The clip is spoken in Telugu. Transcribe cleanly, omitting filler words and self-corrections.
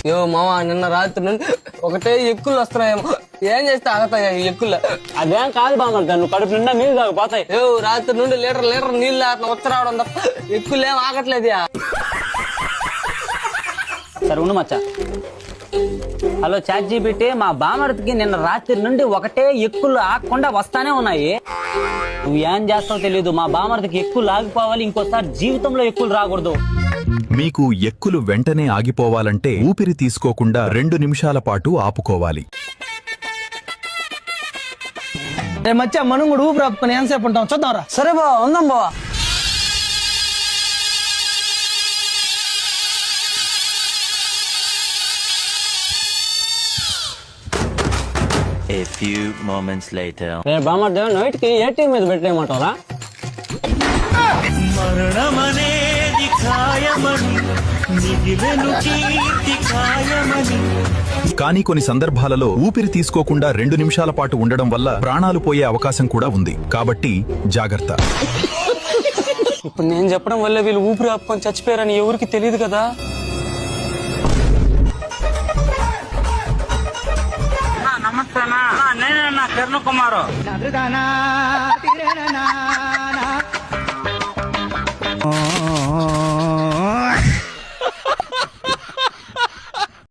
యో మామ నిన్న రాత్రి నుండి ఒకటే ఎక్కులు వస్తున్నాయేమో, ఏం చేస్తే ఆగతాయా ఈ ఎక్కులు? అదేం కాదు బామర్ది, నువ్వు కడుపు నిండా నీళ్ళు తాగిపోతాయి. యో రాత్రి నుండి లీటర్ నీళ్ళు అట్లా వచ్చి రావడం తప్ప ఎక్కులు ఏం ఆగట్లేదు. సరే ఉండు మచ్చా. హలో చాట్ జీపీటీ, మా బామర్దికి నిన్న రాత్రి నుండి ఒకటే ఎక్కులు ఆగకుండా వస్తానే ఉన్నాయి. నువ్వు ఏం చేస్తావో తెలీదు, మా బామర్దికి ఎక్కులు ఆగిపోవాలి, ఇంకోసారి జీవితంలో ఎక్కులు రాకూడదు. మీకు ఎక్కులు వెంటనే ఆగిపోవాలంటే ఊపిరి తీసుకోకుండా 2 నిమిషాల పాటు ఆపుకోవాలి. మచ్చా మనం కూడా ఊపిరి ఆపుకొని ఎంతసేపు ఉంటాం చూద్దాంరా. సరే బావ, ఉందాం బావా. A few moments later. రే బామర్ది, నైట్ కి ఏ టీం మీద పెట్టేయమంటారా? మరణమనేది ఖాయమని మిగిలెను కీర్తి ఖాయమని. కానీ కొన్ని సందర్భాలలో ఊపిరి తీసుకోకుండా 2 నిమిషాల పాటు ఉండడం వల్ల ప్రాణాలు పోయే అవకాశం కూడా ఉంది. కాబట్టి జాగ్రత్త. ఇప్పుడు నేను చెప్పడం వల్ల వీళ్ళు ఊపిరి ఆపుకొని చచ్చిపోయారని ఎవరికి తెలియదు కదా. నమస్తే, నేనే కిరణ్ కుమార్.